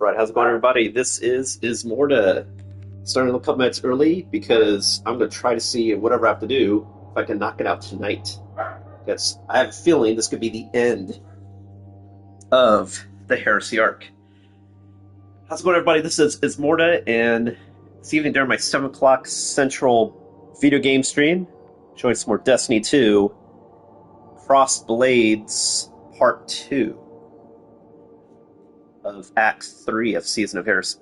Right, how's it going, everybody? This is Ismortah. Starting a couple minutes early because I'm going to try to see whatever I have to do if I can knock it out tonight. Because I have a feeling this could be the end of the Heresy arc. How's it going, everybody? This is Ismortah, and this evening during my 7 o'clock Central video game stream, showing some more Destiny 2, Crossed Blades Part 2 of Act 3 of Season of Heresy.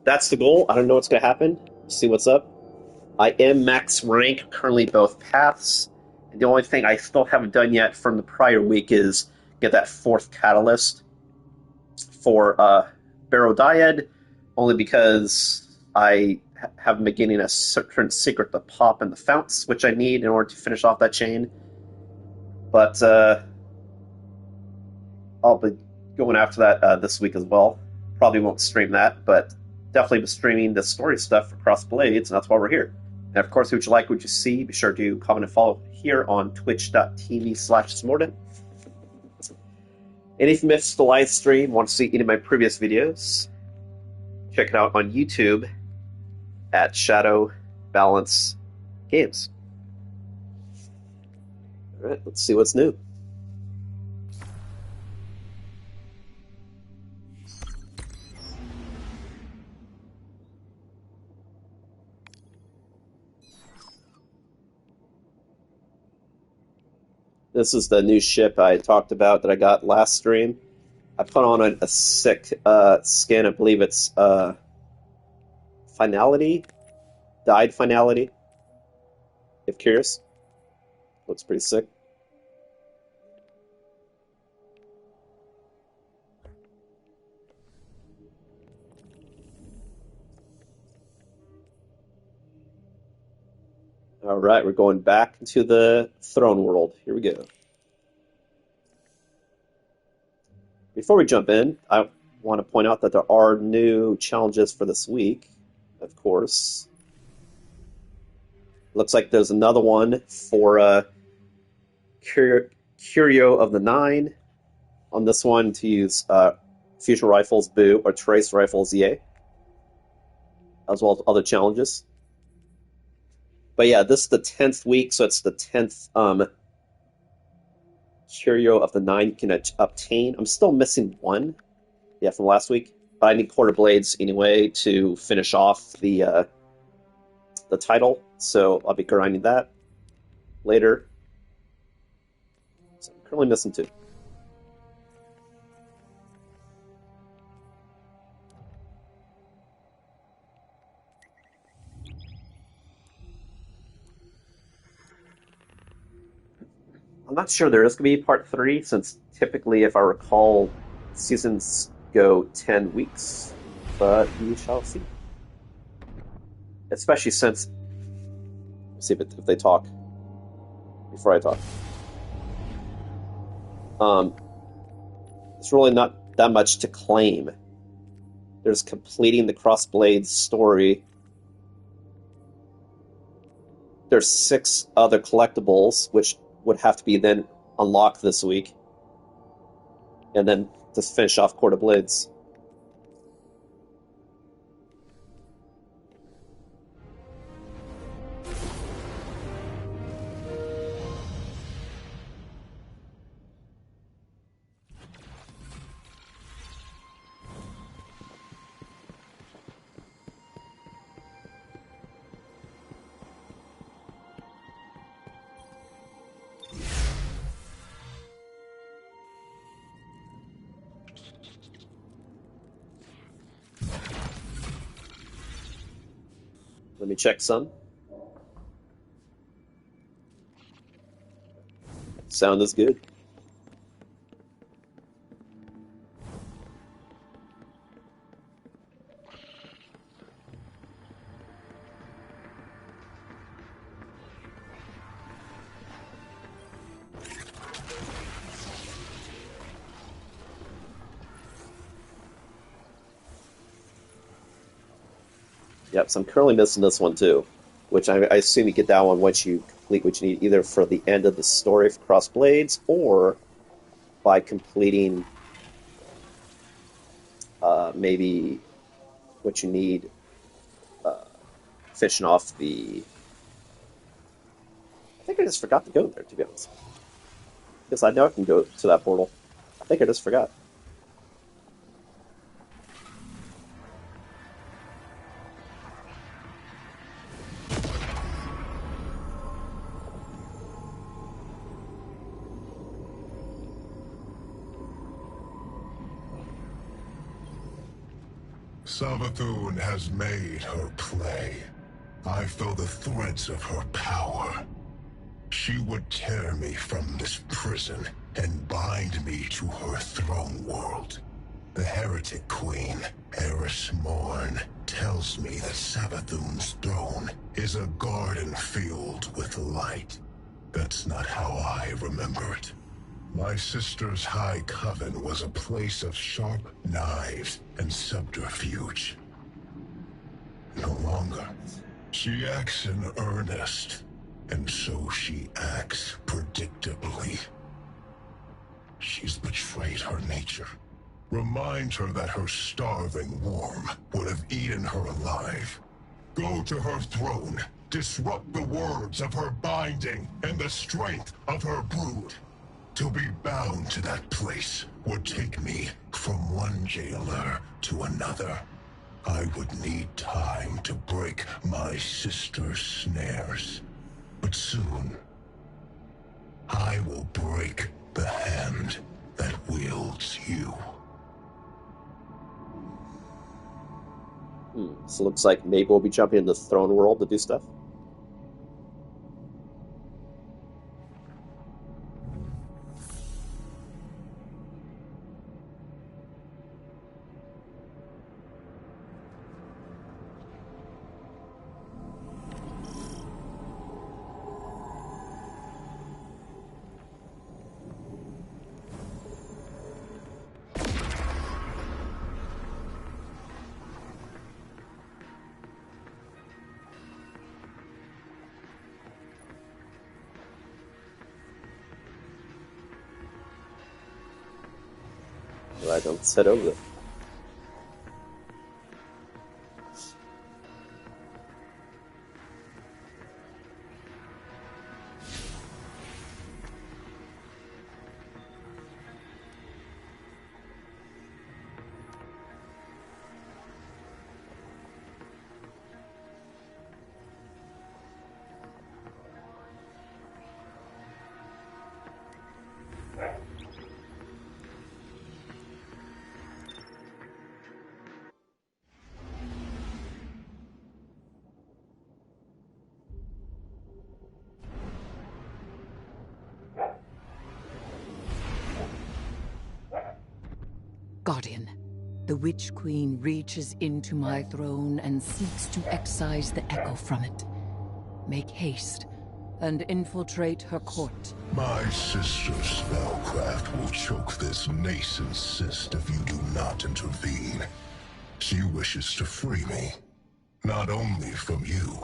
That's the goal. I don't know what's going to happen. See what's up. I am max rank currently both paths. And the only thing I still haven't done yet from the prior week is get that 4th catalyst for Barodiad, only because I haven't been getting a certain secret to pop in the founts, which I need in order to finish off that chain. But I'll be going after that this week as well. Probably won't stream that, but definitely be streaming the story stuff for Cross Blades, and that's why we're here. And of course, if you like what you see, be sure to comment and follow here on twitch.tv/Ismortah. And if you missed the live stream, want to see any of my previous videos, check it out on YouTube at Shadow Balance Games. Alright, let's see what's new. This is the new ship I talked about that I got last stream. I put on a sick skin. I believe it's Finality? Dyed Finality. If curious. Looks pretty sick. Alright, we're going back into the throne world. Here we go. Before we jump in, I want to point out that there are new challenges for this week, of course. Looks like there's another one for Curio of the Nine. On this one, to use Fusion Rifles Boo or Trace Rifles Yay, as well as other challenges. But yeah, this is the 10th week, so it's the 10th Curio of the Nine you can obtain. I'm still missing one, yeah, from last week. But I need Quarter Blades anyway to finish off the title, so I'll be grinding that later. So I'm currently missing 2. I'm not sure there is going to be part 3, since typically, if I recall, seasons go 10 weeks. But we shall see. Especially since... Let's see if they talk. Before I talk. It's really not that much to claim. There's completing the Crossblades story. There's 6 other collectibles, which would have to be then unlocked this week. And then to finish off Court of Blades. Let me check some. Sound is good. Yep, so I'm currently missing this one too, which I assume you get that one once you complete what you need, either for the end of the story for Cross Blades, or by completing maybe what you need, fishing off the... I think I just forgot to go there, to be honest. Because I know I can go to that portal. I think I just forgot. Savathun has made her play. I feel the threads of her power. She would tear me from this prison and bind me to her throne world. The heretic queen, Ismortah, tells me that Savathun's throne is a garden filled with light. That's not how I remember it. My sister's high coven was a place of sharp knives and subterfuge. No longer. She acts in earnest, and so she acts predictably. She's betrayed her nature. Remind her that her starving worm would have eaten her alive. Go to her throne, disrupt the words of her binding and the strength of her brood. To be bound to that place would take me from one jailer to another. I would need time to break my sister's snares. But soon, I will break the hand that wields you. So it looks like maybe we'll be jumping in the throne world to do stuff. Right, let's head over there. Guardian, the Witch Queen reaches into my throne and seeks to excise the echo from it. Make haste and infiltrate her court. My sister's spellcraft will choke this nascent cyst if you do not intervene. She wishes to free me, not only from you,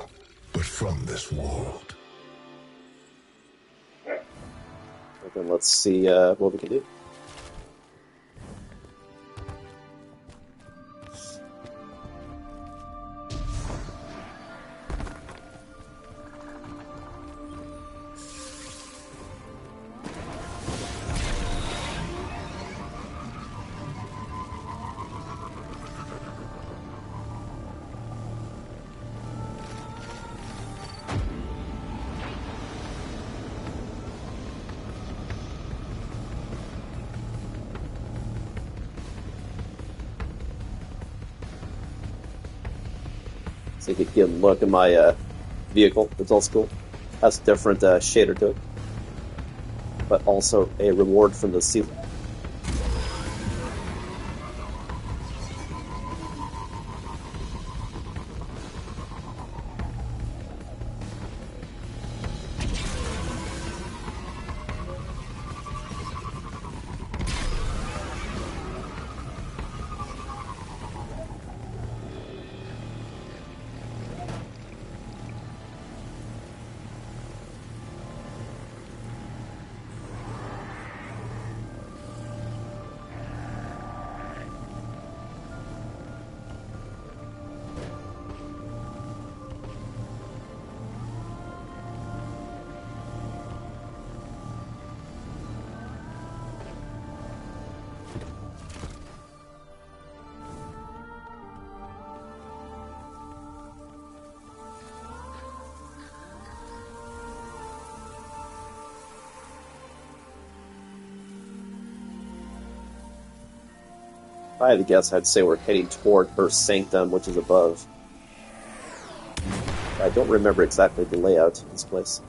but from this world. Okay, let's see what we can do. So you can get a look at my vehicle. It's also cool. Has a different shader to it, but also a reward from the ceiling. I had to guess, I'd say we're heading toward her sanctum, which is above. I don't remember exactly the layout of this place.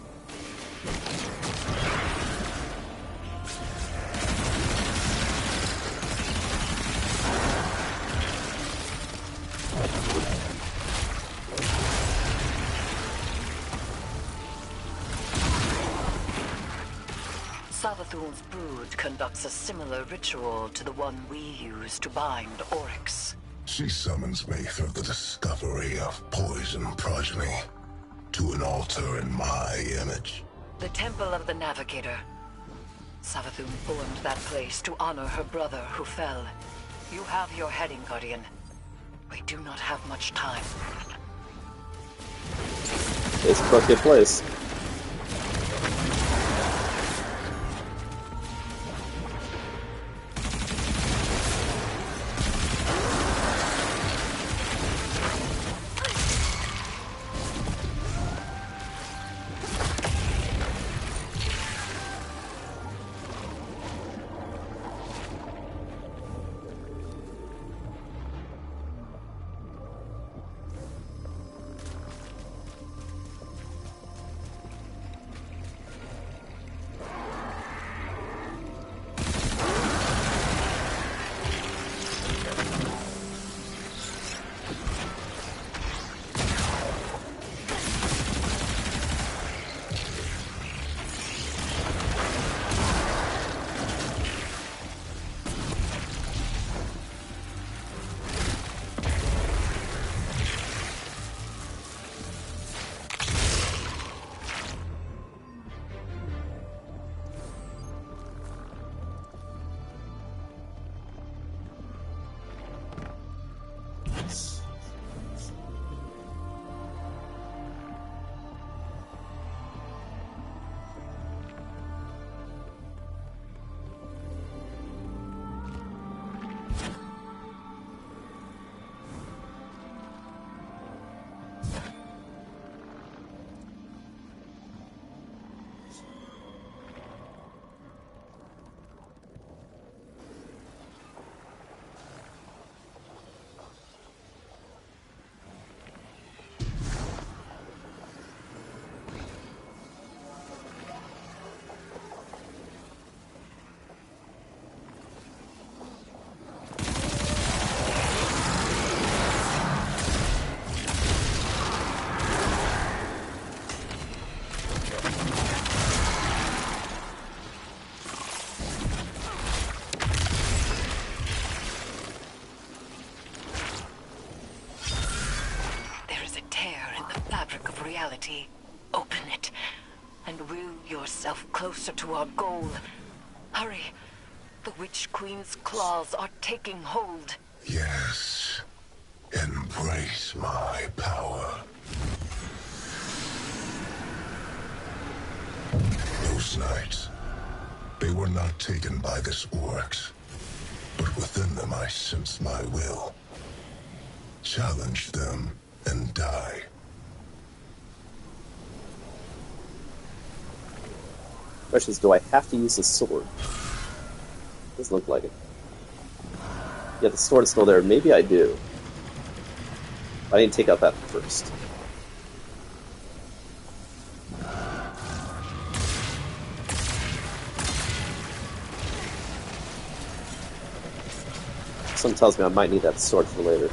Savathun's brood conducts a similar ritual to the one we use to bind Oryx. She summons me through the discovery of poison progeny to an altar in my image. The Temple of the Navigator. Savathun formed that place to honor her brother who fell. You have your heading, Guardian. We do not have much time. It's a crooked place. Open it, and will yourself closer to our goal. Hurry. The Witch Queen's claws are taking hold. Yes. Embrace my power. Those nights, they were not taken by this Oryx, but within them I sense my will. Challenge them and die. Question is, do I have to use the sword? Doesn't look like it. Yeah, the sword is still there. Maybe I do. I didn't take out that first. Something tells me I might need that sword for later.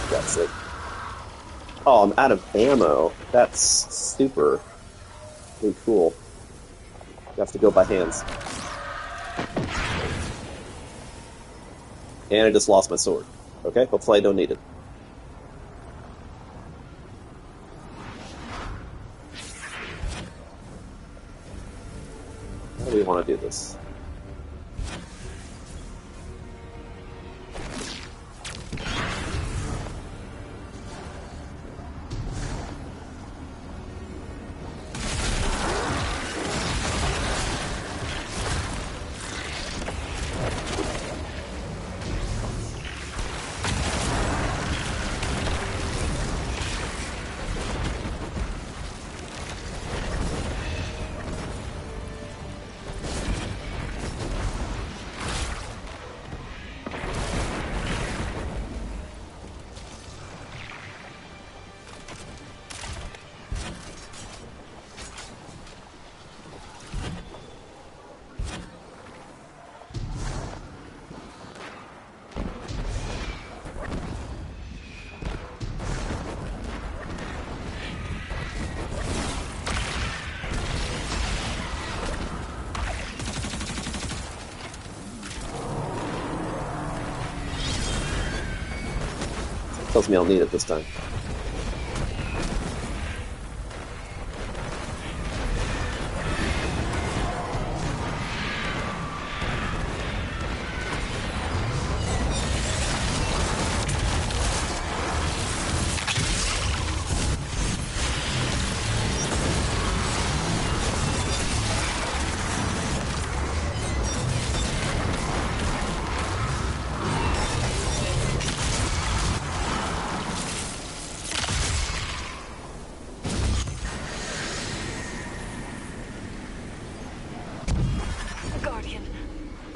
That's it. Oh, I'm out of ammo. That's super really cool. You have to go by hands. And I just lost my sword. Okay, hopefully I don't need it. How do we want to do this? Tells me I'll need it this time.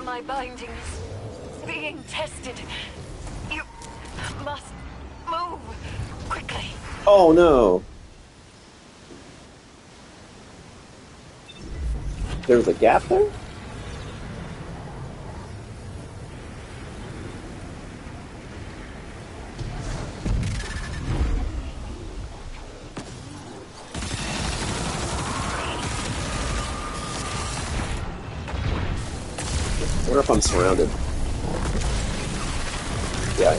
My binding is being tested. You must move quickly. Oh no! There's a gap there? I wonder if I'm surrounded. Yeah.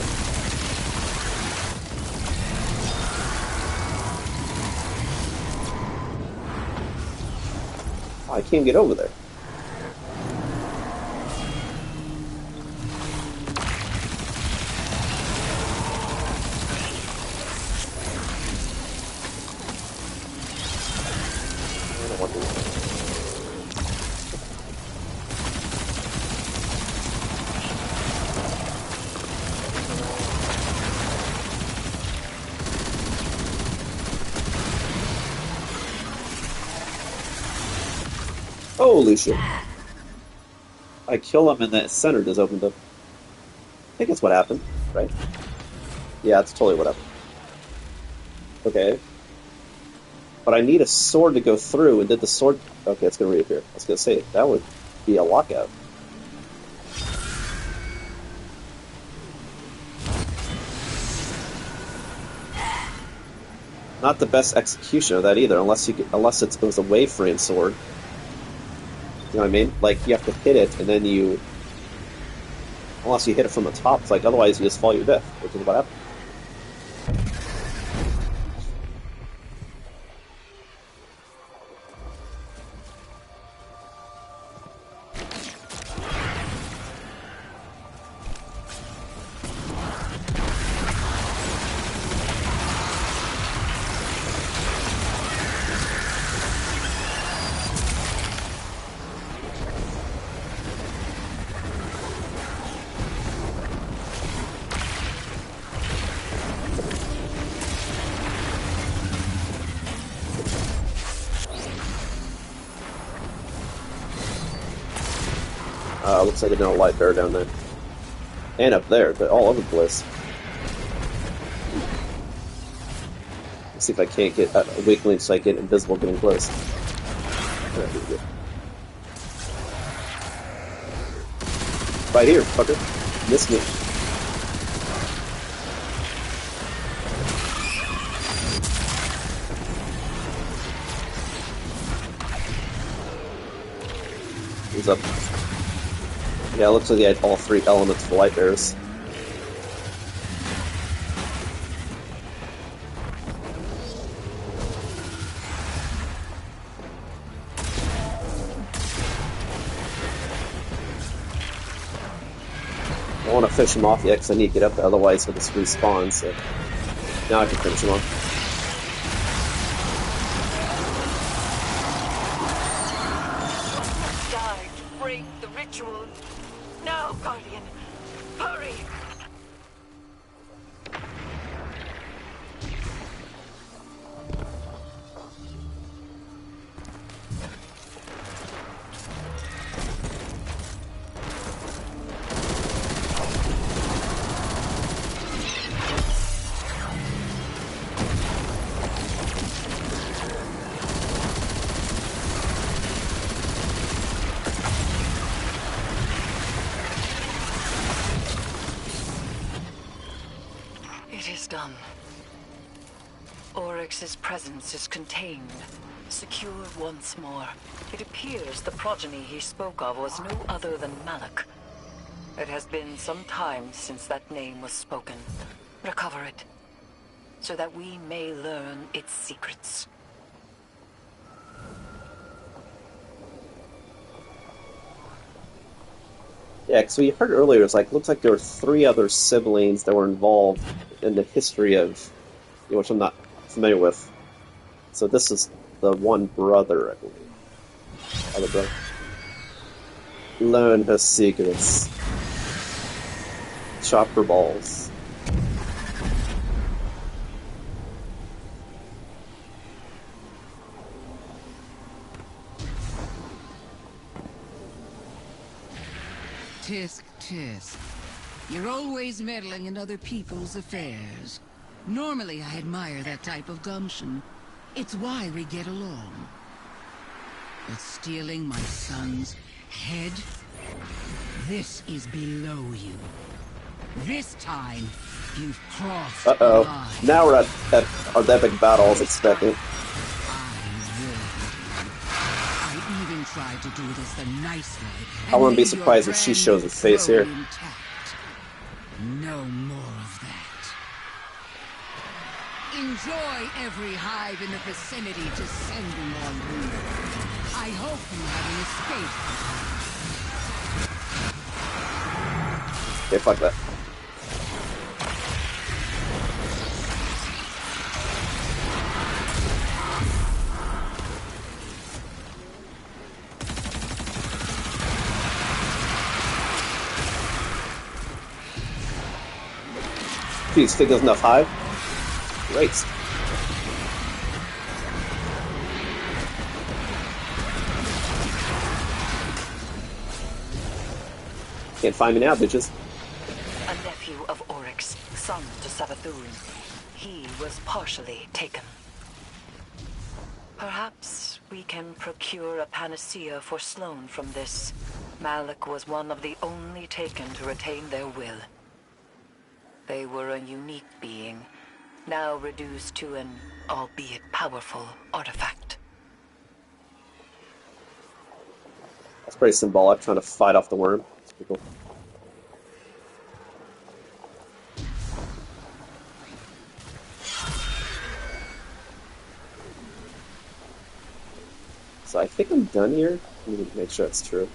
Oh, I can't get over there. I don't want to. Holy shit. I kill him and the center just opened up. I think that's what happened, right? Yeah, that's totally what happened. Okay. But I need a sword to go through, and did the sword... Okay, it's going to reappear. I was going to say, that would be a lockout. Not the best execution of that either, unless it was a wave-frame sword. You know what I mean? Like, you have to hit it, and then you... Unless you hit it from the top, it's like, otherwise you just fall your death, which is what happened. Looks like another light bear down there. And up there, but all over the place. Let's see if I can't get a weak link so I get invisible getting close. That'd be good. Right here, fucker. Miss me. He's up. Yeah, it looks like he had all three elements for light bears. I don't want to fish him off yet because I need to get up there, otherwise he'll just respawn, so now I can finish him off. Die to break the ritual. Now, Guardian, hurry! It is done. Oryx's presence is contained, secured once more. It appears the progeny he spoke of was no other than Malak. It has been some time since that name was spoken. Recover it, so that we may learn its secrets. Yeah, because we heard earlier, it's like, looks like there were 3 other siblings that were involved in the history of, which I'm not familiar with. So this is the one brother, I believe. Other brother. Learn her secrets. Chop her balls. Tisk, tisk. You're always meddling in other people's affairs. Normally, I admire that type of gumption. It's why we get along. But stealing my son's head? This is below you. This time, you've crossed the line. Now we're at our epic battle I was expecting. I even tried to do this the nice way. I wouldn't be surprised if she shows her face here. No more of that. Enjoy every hive in the vicinity descending on you. I hope you have an escape. Okay, fuck that. Jeez, think there's enough hive? Great. Can't find me now, bitches. A nephew of Oryx, son to Savathun. He was partially taken. Perhaps we can procure a panacea for Sloane from this. Malik was one of the only taken to retain their will. They were a unique being, now reduced to an, albeit powerful, artifact. That's pretty symbolic, trying to fight off the worm. That's pretty cool. So I think I'm done here. Let me make sure that's true.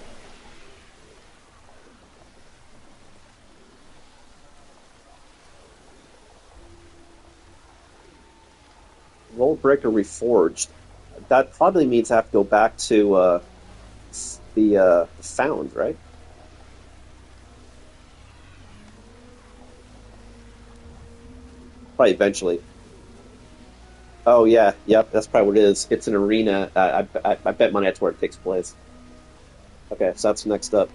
Rollbreaker Reforged. That probably means I have to go back to the Found, right? Probably eventually. Oh yeah, yep, that's probably what it is. It's an arena. I bet money that's where it takes place. Okay, so that's next up.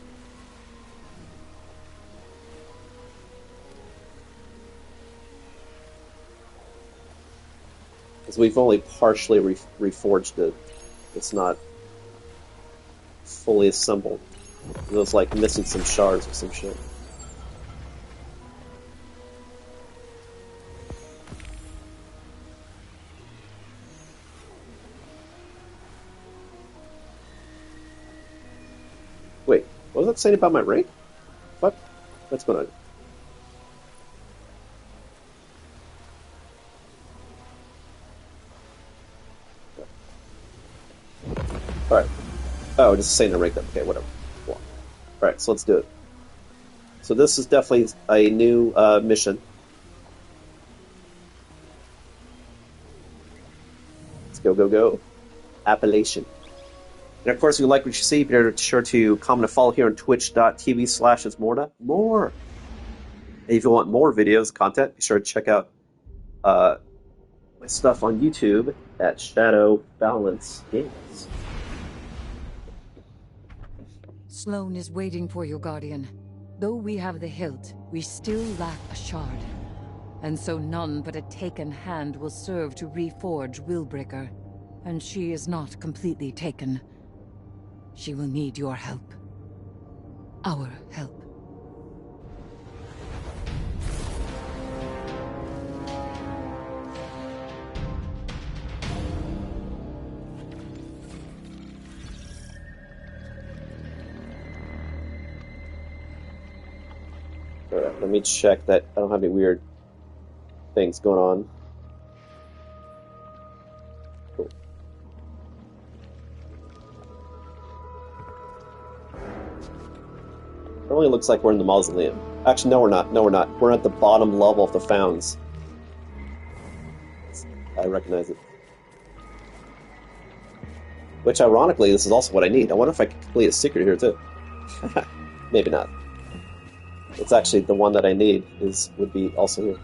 Because we've only partially reforged it. It's not fully assembled. It was like missing some shards or some shit. Wait, what was that saying about my rank? What? What's going on? Alright. Oh, just saying the rank up. Okay, whatever. Cool. Alright, so let's do it. So this is definitely a new mission. Let's go, go, go. Appellation. And of course, if you like what you see, be sure to comment and follow here on twitch.tv/Ismortah. More! And if you want more videos, content, be sure to check out my stuff on YouTube at Shadow Balance Games. Sloane is waiting for you, Guardian. Though we have the hilt, we still lack a shard. And so none but a taken hand will serve to reforge Willbreaker. And she is not completely taken. She will need your help. Our help. Alright, let me check that I don't have any weird things going on. Cool. It only looks like we're in the mausoleum. Actually, no, we're not. No, we're not. We're at the bottom level of the fountains. I recognize it. Which, ironically, this is also what I need. I wonder if I can complete a secret here, too. Maybe not. It's actually the one that I need would be also here.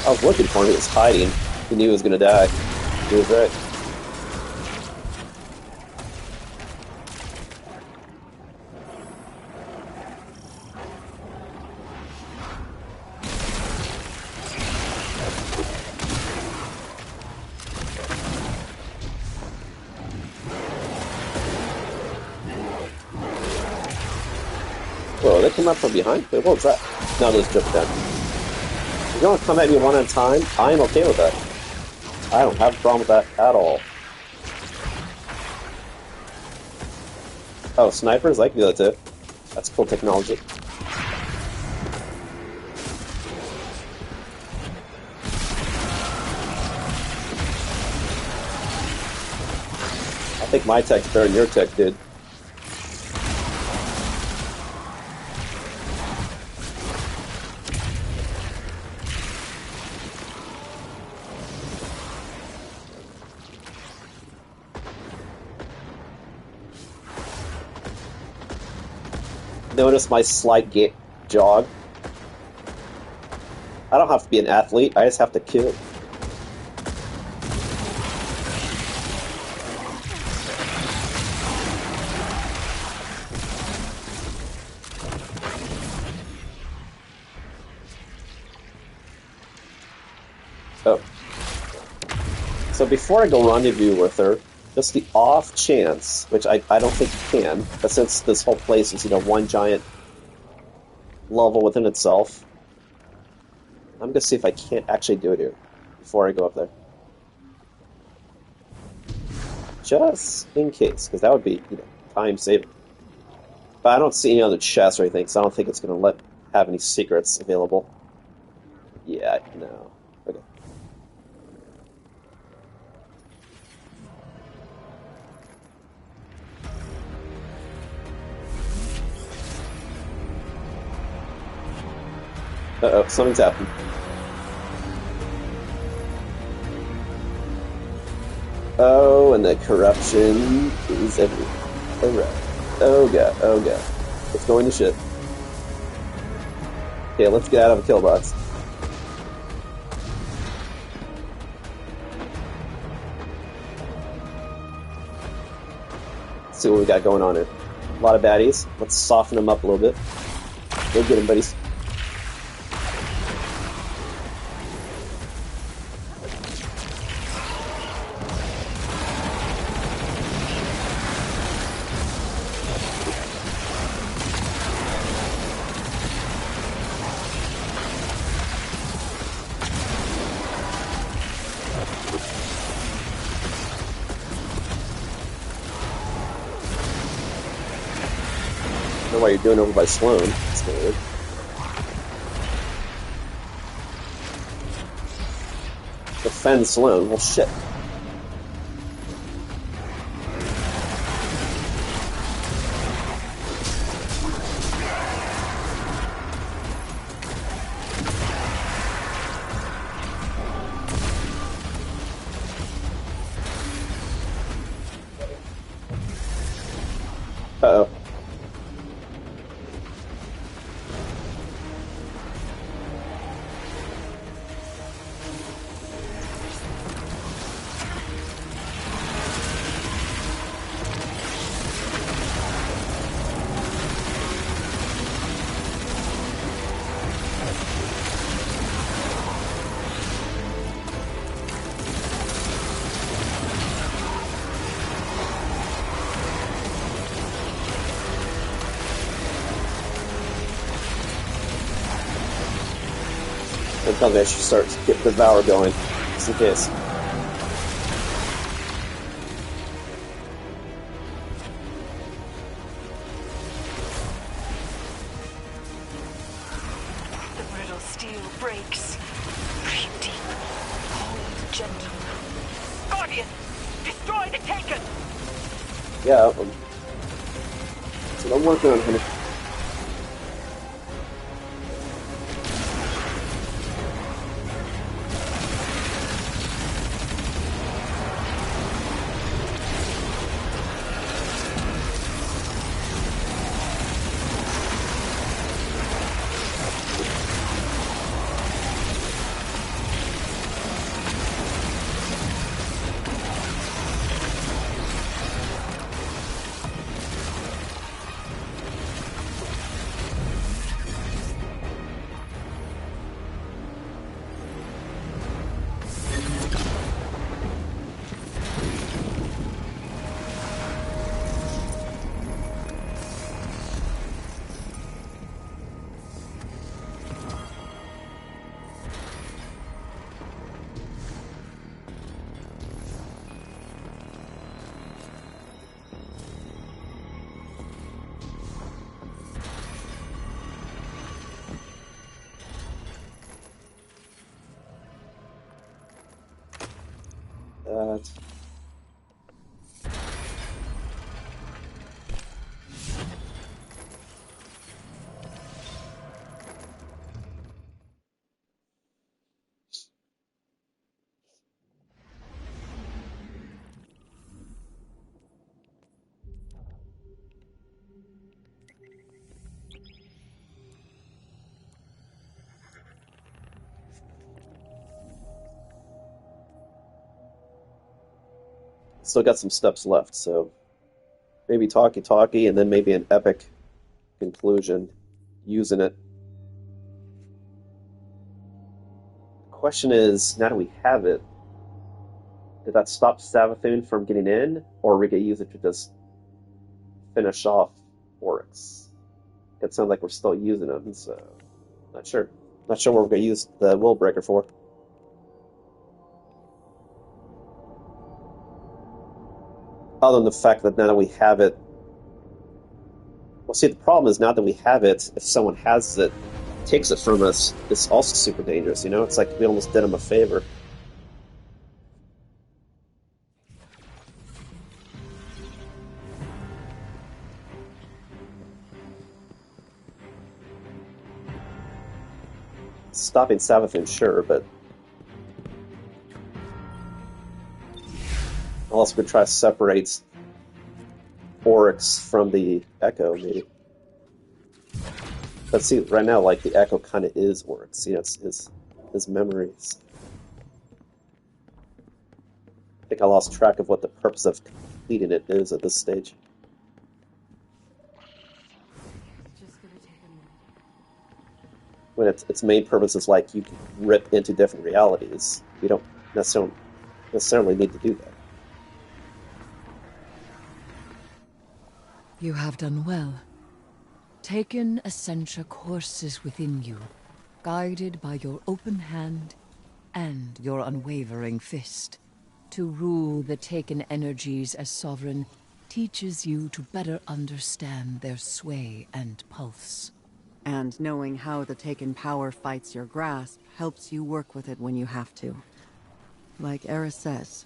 I was looking for him, he was hiding. He knew he was gonna die. He was right. Whoa, they come up from behind? Wait, what was that? No, those jump down. If you want to come at me one at a time, I am okay with that. I don't have a problem with that at all. Oh, snipers? I can do that too. That's cool technology. I think my tech's better than your tech, dude. Notice my slight jog. I don't have to be an athlete, I just have to kill. Oh. So before I go rendezvous with her, just the off chance, which I don't think you can, but since this whole place is, one giant level within itself, I'm gonna see if I can't actually do it here before I go up there. Just in case, because that would be, time saving. But I don't see any other chests or anything, so I don't think it's gonna have any secrets available. Yeah, no. Okay. Uh-oh, something's happened. Oh, and the corruption is everywhere. Alright. Oh god, oh god. It's going to shit. Okay, let's get out of a kill box. Let's see what we got going on here. A lot of baddies. Let's soften them up a little bit. Go get them, buddies. I don't know why you're doing over by Sloan. That's kind of weird. Defend Sloan. Well, shit. Uh-oh. tells me I should start to get the Devour going, just in case. The brittle steel breaks. Breathe deep. Hold gentle. Guardian! Destroy the Taken! Yeah, that's what I'm working on, honey. That. Still got some steps left, so maybe talkie, and then maybe an epic conclusion using it. The question is, now that we have it, did that stop Savathun from getting in, or are we going to use it to just finish off Oryx? It sounds like we're still using them, so not sure. Not sure what we're going to use the Willbreaker for. Other than the fact that now that we have it... Well, see, the problem is now that we have it, if someone has it, takes it from us, it's also super dangerous, you know? It's like we almost did them a favor. Stopping Savathun, sure, but... Unless we try to separate Oryx from the Echo, maybe. But see, right now, like, the Echo kind of is Oryx. You know, it's his memories. I think I lost track of what the purpose of completing it is at this stage. When its main purpose is like you can rip into different realities, you don't necessarily need to do that. You have done well. Taken Essentia courses within you, guided by your open hand and your unwavering fist. To rule the Taken energies as sovereign teaches you to better understand their sway and pulse. And knowing how the Taken power fights your grasp helps you work with it when you have to. Like Eris says,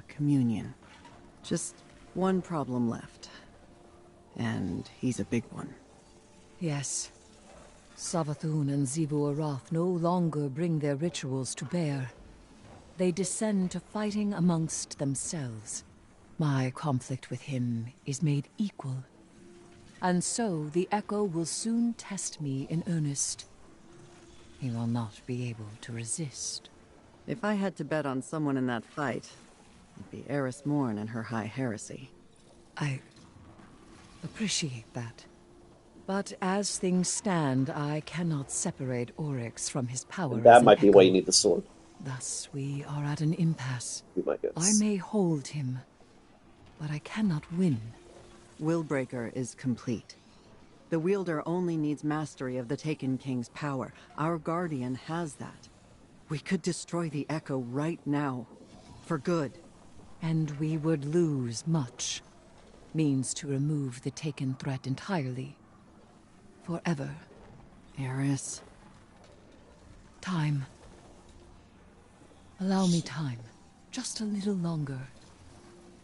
communion. Just one problem left. And he's a big one. Yes. Savathun and Xivu Arath no longer bring their rituals to bear. They descend to fighting amongst themselves. My conflict with him is made equal. And so the Echo will soon test me in earnest. He will not be able to resist. If I had to bet on someone in that fight, it'd be Eris Morn and her high heresy. I appreciate that. But as things stand, I cannot separate Oryx from his power. And that as might an be why Echo. you need the sword. Thus we are at an impasse. Be my guess. I may hold him, but I cannot win. Willbreaker is complete. The wielder only needs mastery of the Taken King's power. Our Guardian has that. We could destroy the Echo right now. For good. And we would lose much. Means to remove the Taken threat entirely. Forever. Eris. Time. Allow me time. Just a little longer.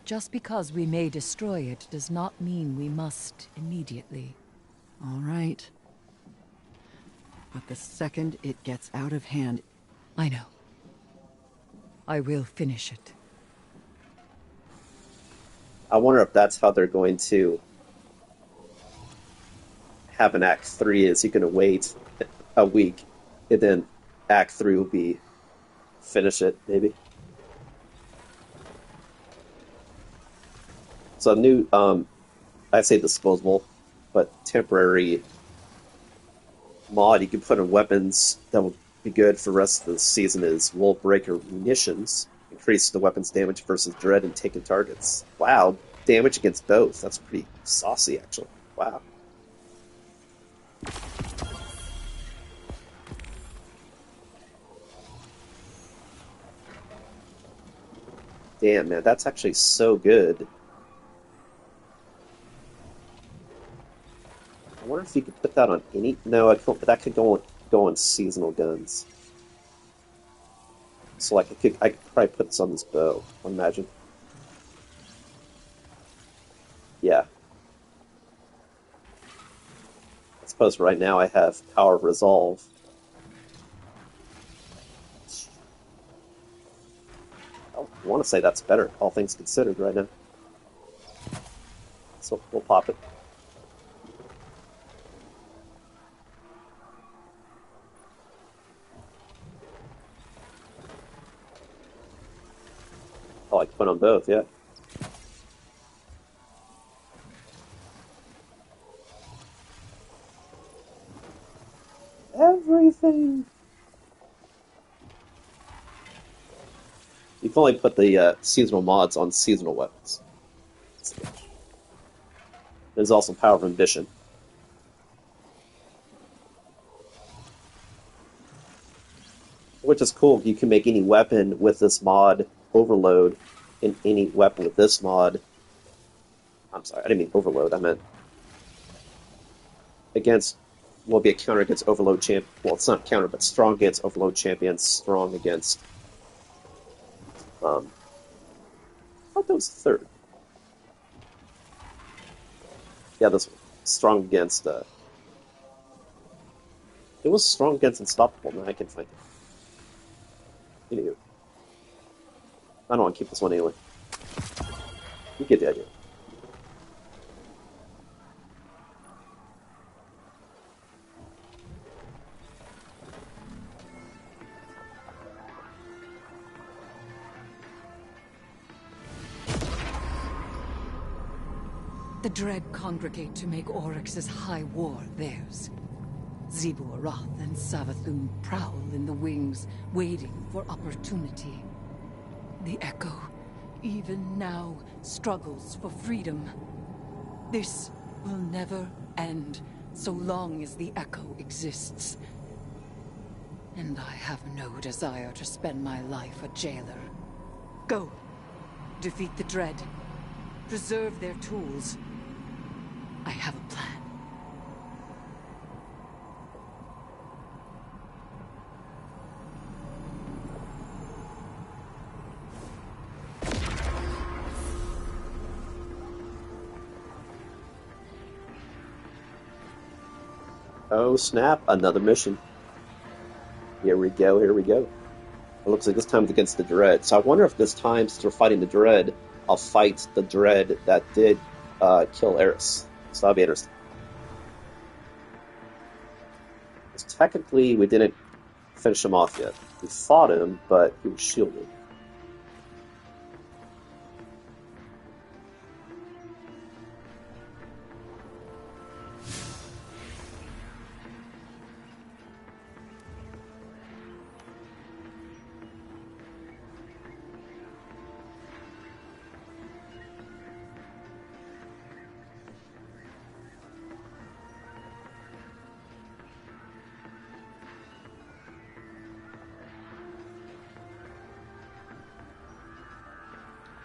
Just because we may destroy it does not mean we must immediately. All right. But the second it gets out of hand... I know. I will finish it. I wonder if that's how they're going to have an Act 3 is you're going to wait a week, and then Act 3 will be finish it, maybe. So a new, I say disposable, but temporary mod you can put in weapons that will be good for the rest of the season is Wall Breaker Munitions. Increase the weapon's damage versus Dread and taken targets. Wow, damage against both. That's pretty saucy, actually. Wow. Damn, man, that's actually so good. I wonder if you could put that on any... No, that could go on seasonal guns. So, like, I could probably put this on this bow, I imagine. Yeah. I suppose right now I have Power of Resolve. I want to say that's better, all things considered, right now. So, we'll pop it. Oh, I can put on both, yeah. Everything! You can only put the seasonal mods on seasonal weapons. There's also Power of Ambition. Which is cool. You can make any weapon with this mod overload, and any weapon with this mod... I'm sorry, I didn't mean overload, I meant... Against... Will be a counter against overload champ... Well, it's not counter, but strong against overload champions, strong against... I thought that was the third. Yeah, this one. Strong against... It was strong against Unstoppable. Now I can find it. Anywho. I don't want to keep this one anyway. You get the idea. The Dread congregate to make Oryx's high war theirs. Zebur, Roth, and Savathun prowl in the wings, waiting for opportunity. The Echo, even now, struggles for freedom. This will never end, so long as the Echo exists. And I have no desire to spend my life a jailer. Go. Defeat the Dread. Preserve their tools. I have a plan. Oh snap, another mission. Here we go, here we go. It looks like this time it's against the Dread. So I wonder if this time, since we're fighting the Dread, I'll fight the Dread that did kill Eris. So that'll be interesting. Because technically, we didn't finish him off yet. We fought him, but he was shielded.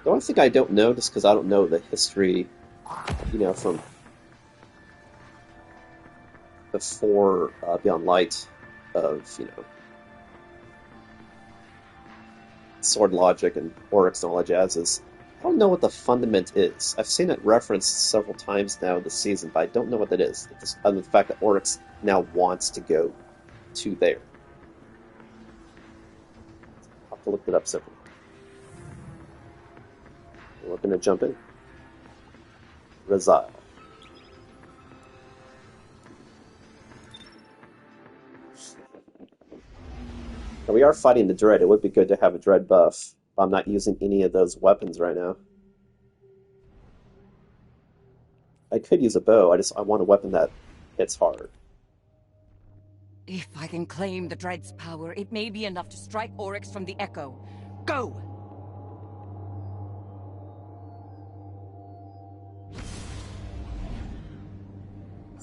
The only thing I don't know, just because I don't know the history, you know, from before Beyond Light of, you know, sword logic and Oryx and all that jazz is, I don't know what the fundament is. I've seen it referenced several times now this season, but I don't know what that is. Just other than the fact that Oryx now wants to go to there. I'll have to look it up separately. We're going to jump in. Resile. Now we are fighting the Dread. It would be good to have a Dread buff. I'm not using any of those weapons right now. I could use a bow. I want a weapon that hits hard. If I can claim the Dread's power, it may be enough to strike Oryx from the Echo. Go!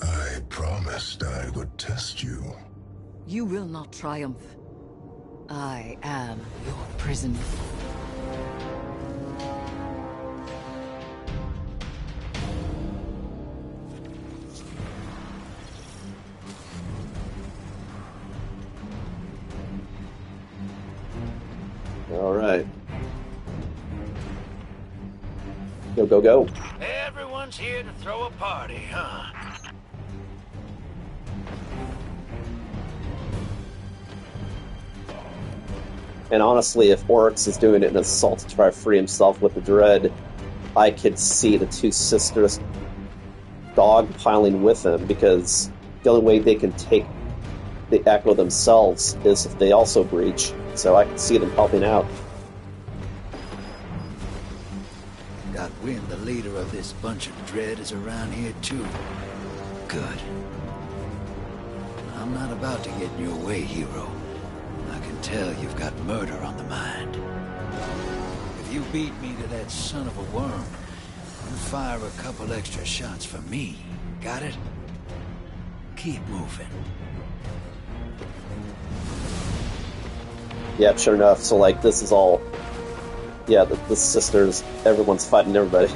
I promised I would test you. You will not triumph. I am your prison. All right. Go, go, go. Everyone's here to throw a party, huh? And honestly, if Oryx is doing it in an assault to try to free himself with the Dread, I could see the two sisters dogpiling with him, because the only way they can take the Echo themselves is if they also breach. So I can see them helping out. Got wind the leader of this bunch of Dread is around here too. Good. I'm not about to get in your way, hero. I can tell you've got murder on the mind. If you beat me to that son of a worm, you fire a couple extra shots for me. Got it? Keep moving. Yeah, sure enough. So, like, this is all... Yeah, the sisters, everyone's fighting everybody.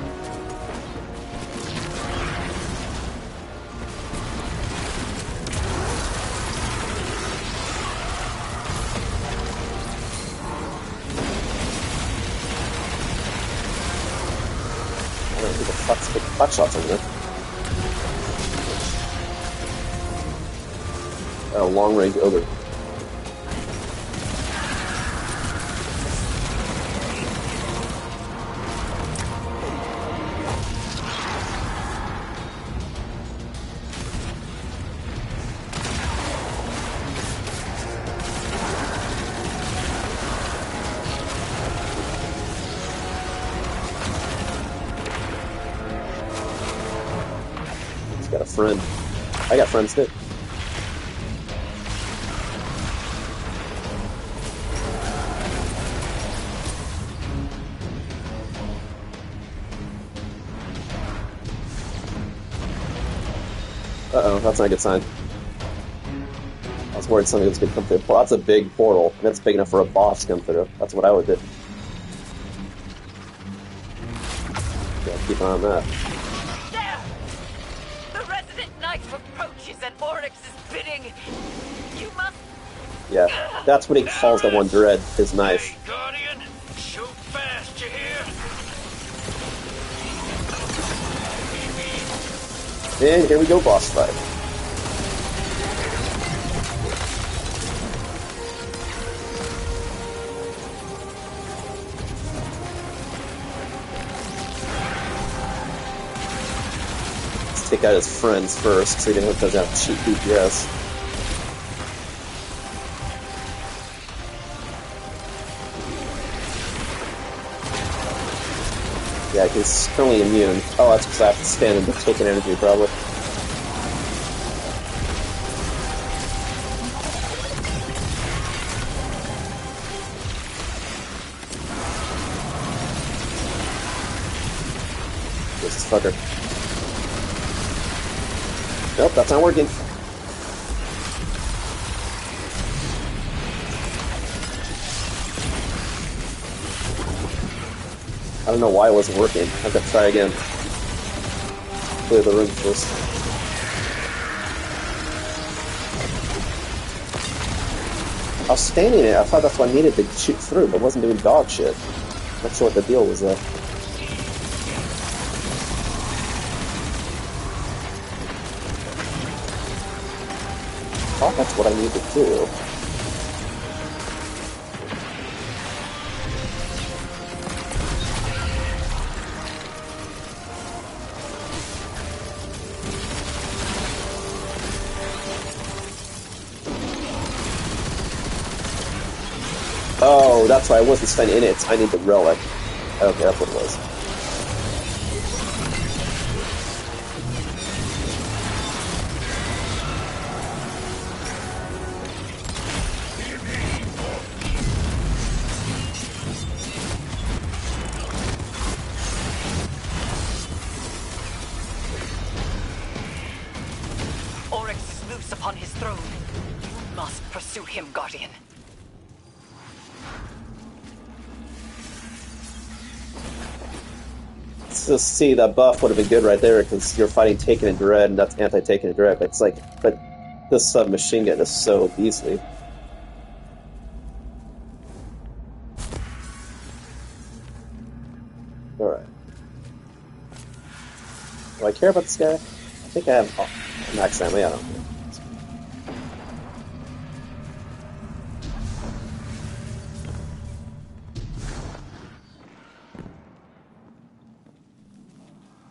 Butt shots over there. Oh, long range ogre. Got a friend. I got friends too. Uh-oh, that's not a good sign. I was worried something was going to come through. Well, that's a big portal. That's big enough for a boss to come through. That's what I would do. Yeah, keep an eye on that. Yeah, that's what he calls the one Dread, his knife. Hey, Guardian, shoot fast, you hear? And here we go, boss fight. Let's take out his friends first, so he doesn't have cheap DPS. Yeah, he's currently immune. Oh, that's because I have to stand and take an energy, probably. This is fucker. Nope, that's not working. I don't know why it wasn't working. I've got to try again. Clear the room first. I was standing in it. I thought that's what I needed to shoot through, but it wasn't doing dog shit. Not sure what the deal was there. I thought that's what I needed to do. Oh, that's why I wasn't spending in it. I need the relic. Okay, that's what it was. Oryx is loose upon his throne. You must pursue him, Guardian. Just see, that buff would have been good right there because you're fighting Taken and Dread, and that's anti-Taken and Dread. But it's like, but this submachine gun is so beastly. All right. Do I care about this guy? I think I have max ammo. Yeah, I don't care.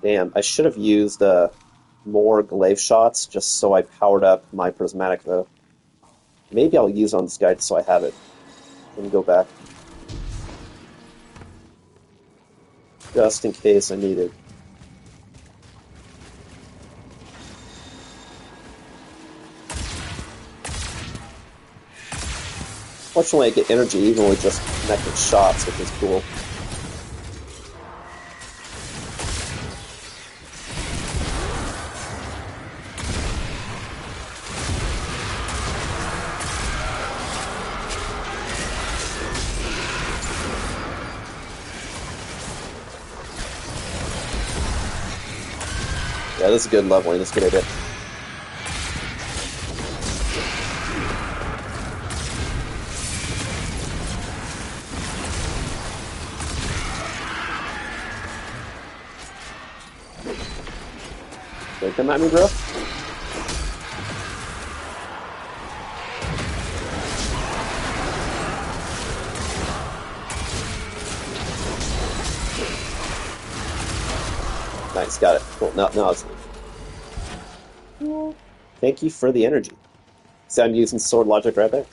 Damn, I should have used more glaive shots just so I powered up my prismatic, though. Maybe I'll use on this guy so I have it. Let me go back. Just in case I need it. Fortunately, I get energy even with just connected shots, which is cool. Yeah, this is good leveling. This is a good idea. Don't come at me, bro. Nice, got it. Cool. Now it's... Thank you for the energy. See, I'm using sword logic right there.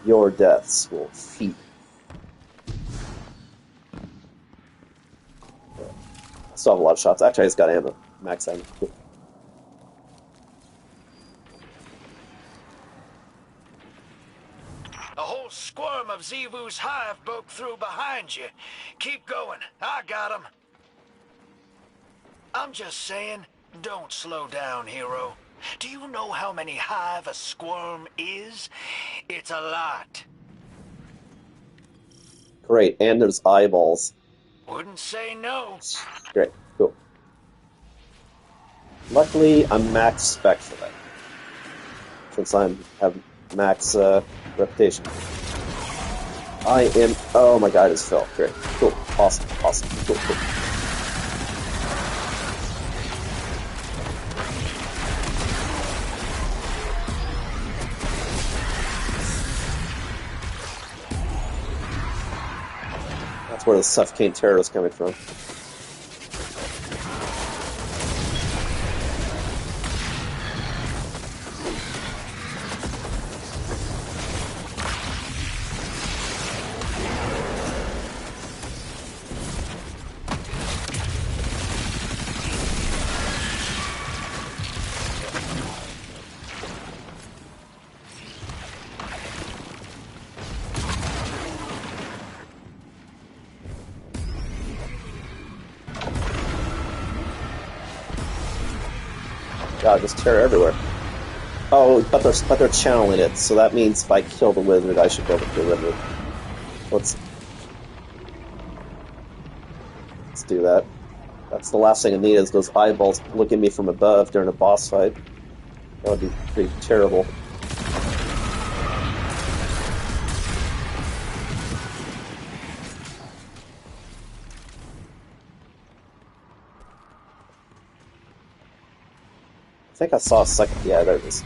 Your deaths will feed. I still have a lot of shots. Actually, I just got ammo. Max ammo. Cool. A whole squirm of Zevu's hive broke through behind you. Keep going. I got him. I'm just saying, don't slow down, hero. Do you know how many hive a squirm is? It's a lot. Great, and there's eyeballs. Wouldn't say no. Great, cool. Luckily, I'm max spec for that. Since I have max reputation. I am... Oh my god, I just fell. Great, cool, awesome, cool. That's where the suffocating terror is coming from. God, just terror everywhere. Oh, but they're channeling it, so that means if I kill the wizard, I should be able to kill the wizard. Let's do that. That's the last thing I need is those eyeballs looking at me from above during a boss fight. That would be pretty terrible. I think I saw a second. Yeah, there it is.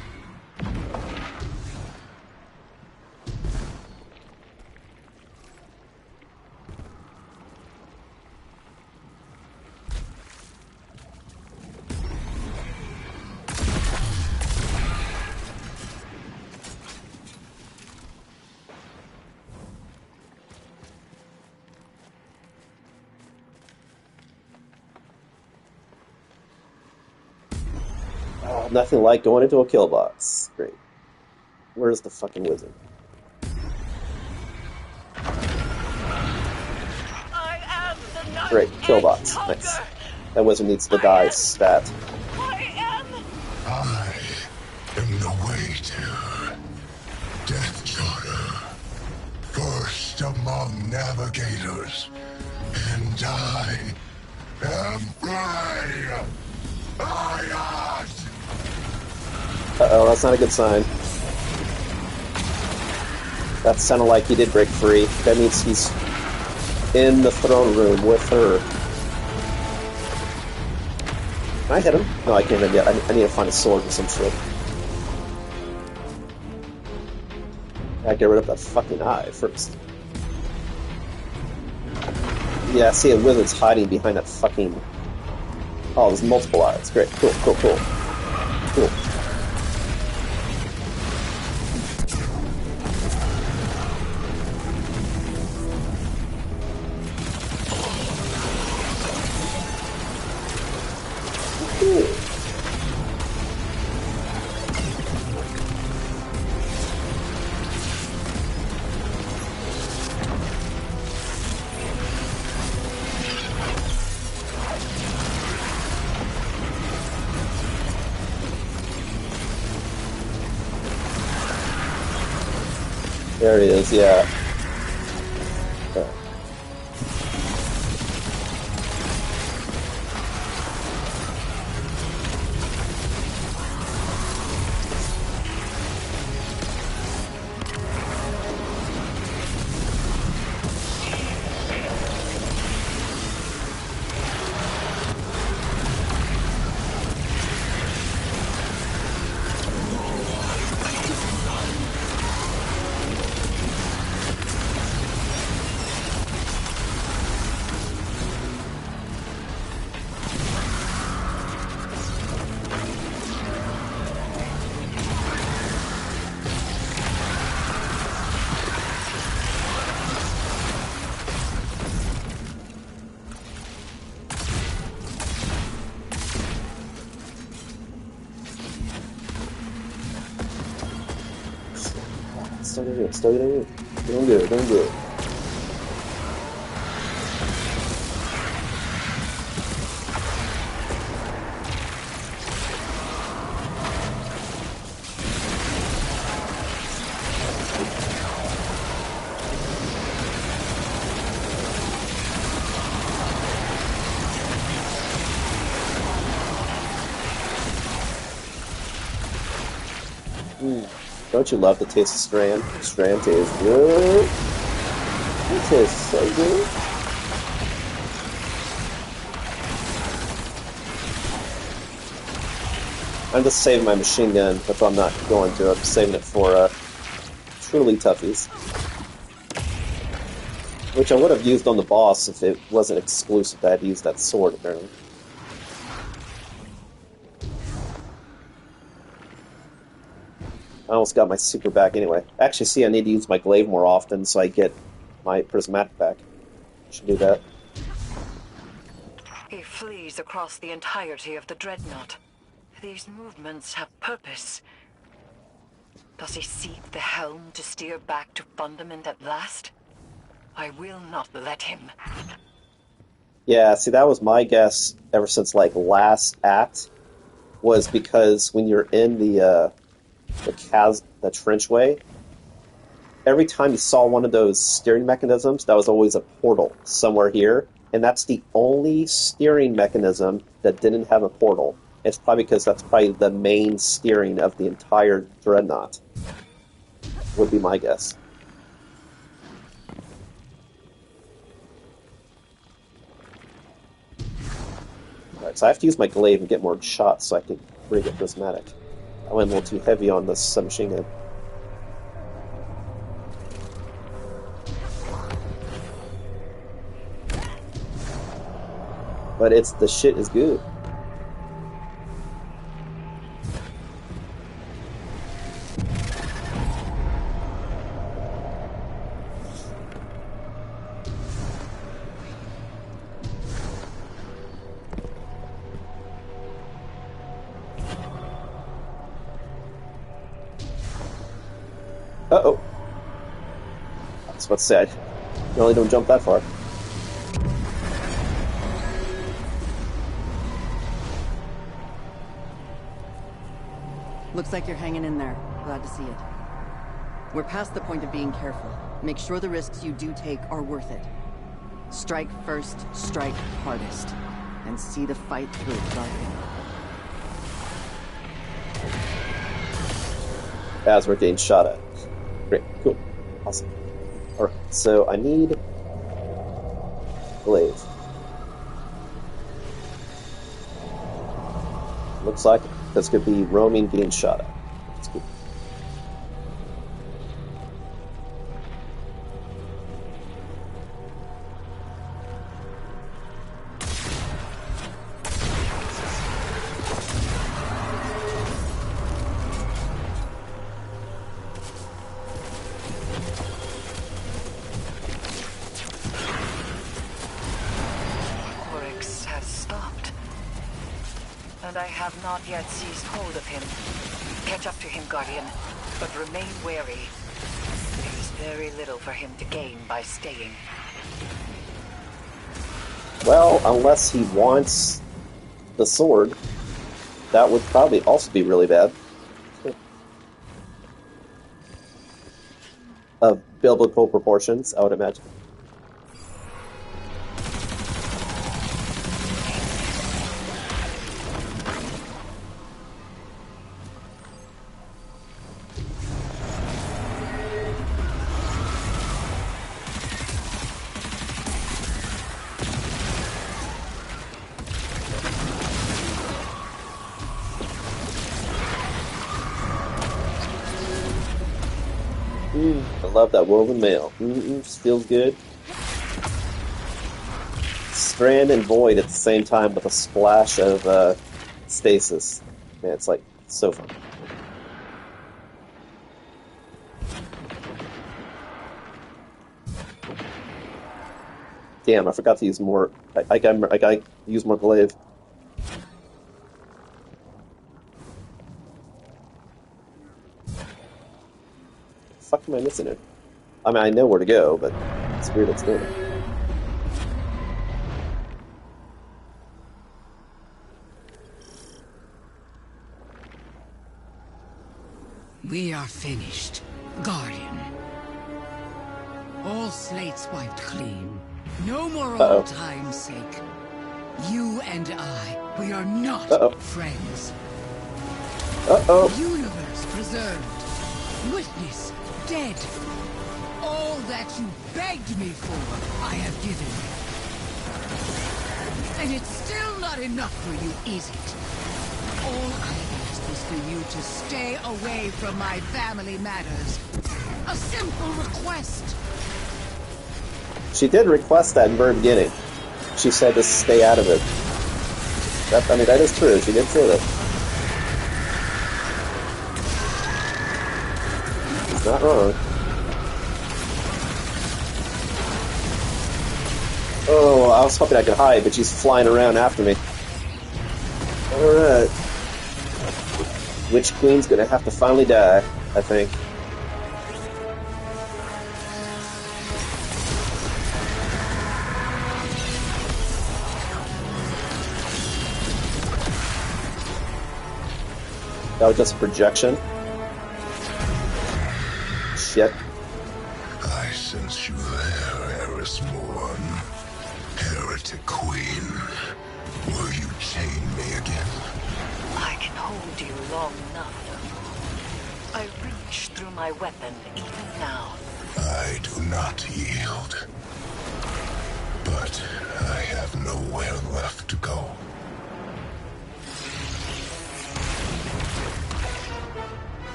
Nothing like going into a kill box. Great. Where's the fucking wizard? I am the night. Great, kill box. Nice. That wizard needs to die stat. I am the waiter. Death Charter. First among navigators. And I am free. Uh-oh, that's not a good sign. That sounded like he did break free. That means he's in the throne room with her. Can I hit him? No, I can't hit him yet. I need to find a sword or some shit. I get rid of that fucking eye first. Yeah, see, a wizard's hiding behind that fucking... Oh, there's multiple eyes. Great. Cool, cool, cool. Cool. There he is, yeah. Okay. Still getting it. Doing good, doing good. Don't you love the taste of Strand? Strand tastes good. It tastes so good. I'm just saving my machine gun, but I'm not going to. I'm saving it for truly toughies. Which I would have used on the boss if it wasn't exclusive. I'd use that sword, apparently. I almost got my super back anyway. Actually, see, I need to use my glaive more often so I get my prismatic back. Should do that. He flees across the entirety of the Dreadnought. These movements have purpose. Does he seek the helm to steer back to Fundament at last? I will not let him. Yeah, see, that was my guess ever since, like, last act, was because when you're in the trenchway, every time you saw one of those steering mechanisms, that was always a portal somewhere here. And that's the only steering mechanism that didn't have a portal. It's probably because that's probably the main steering of the entire Dreadnought, would be my guess. Alright, so I have to use my glaive and get more shots so I can bring it prismatic. I went a little too heavy on this submachine gun. But the shit is good. Uh-oh. I was about to say, I really don't jump that far. Looks like you're hanging in there. Glad to see it. We're past the point of being careful. Make sure the risks you do take are worth it. Strike first, strike hardest. And see the fight through, Guardian. As we're getting shot at. Great, cool, awesome. Alright, so I need glaive. Looks like this could be roaming getting shot at. That's cool. And I have not yet seized hold of him. Catch up to him, Guardian, but remain wary. There is very little for him to gain by staying. Well, unless he wants the sword, that would probably also be really bad. Of biblical proportions, I would imagine. I love that woven mail. Just feels good. Strand and void at the same time with a splash of stasis. Man, it's like so fun. Damn, I forgot to use more. I gotta use more glaive. Fuck am I missing it? I mean, I know where to go, but it's weird it's doing it. We are finished, Guardian. All slates wiped clean. No more old time's sake. You and I, we are not friends. Universe preserved. Witness dead. All that you begged me for, I have given. And it's still not enough for you, is it? All I asked was for you to stay away from my family matters. A simple request. She did request that in the very beginning. She said to stay out of it. I mean, that is true. She did say that. She's not wrong. Oh, I was hoping I could hide, but she's flying around after me. Alright. Witch Queen's gonna have to finally die, I think. That was just a projection. Shit. I sense you there, Erisborn. Heretic Queen. Will you chain me again? I can hold you long enough. I reach through my weapon even now. I do not yield. But I have nowhere left to go.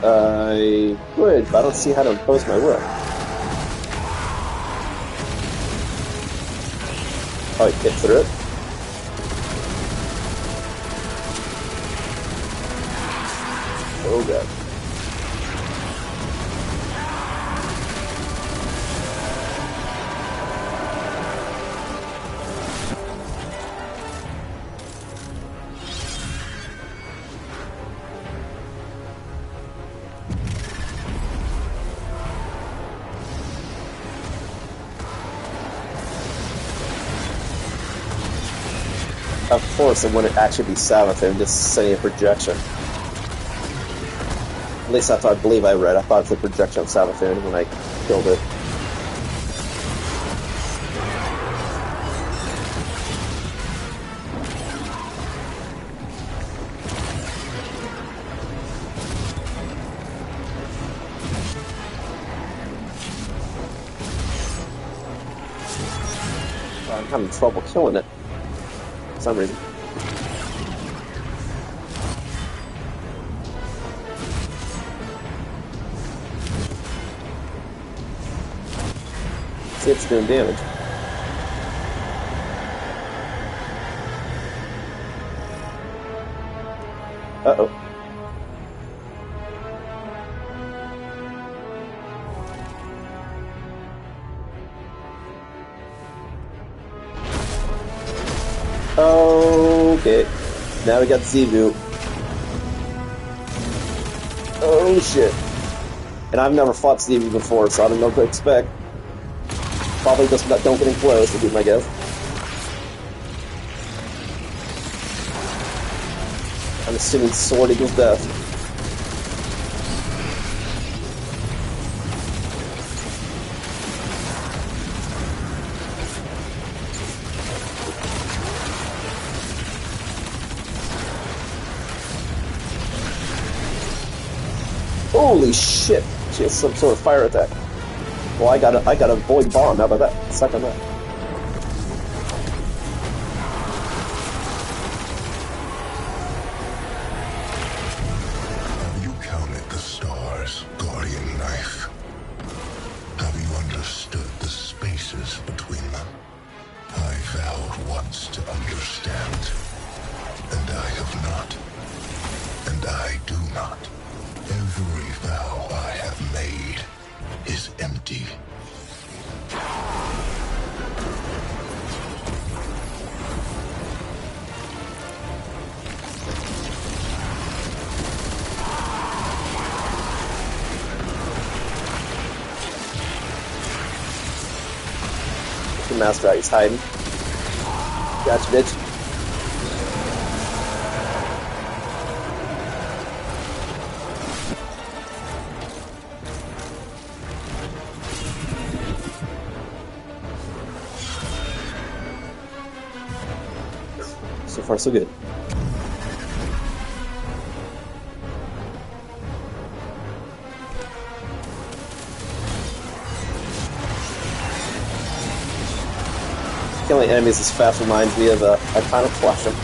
I would, but I don't see how to impose my will. Oh, I hit through it. Oh god. Of course, it wouldn't actually be Savathun, just sending a projection. At least that's what I believe I read. I thought it was a projection of Savathun when I killed it. I'm having trouble killing it. For some reason. See, it's doing damage. Uh-oh. Okay. Now we got Zebu. Oh shit. And I've never fought Zebu before, so I don't know what to expect. Probably just don't get in close, would be my guess. I'm assuming sword equals death. Holy shit! She has some sort of fire attack. Well, I got a void bomb. How about that? Suck on that. Have you counted the stars, Guardian Knife? Have you understood the spaces between them? I vowed once to understand, and I have not, and I do not. Every vow I have made is empty. The master out, he's hiding. Gotcha, bitch. So far, so good. Killing enemies this fast reminds me of a kind of collection.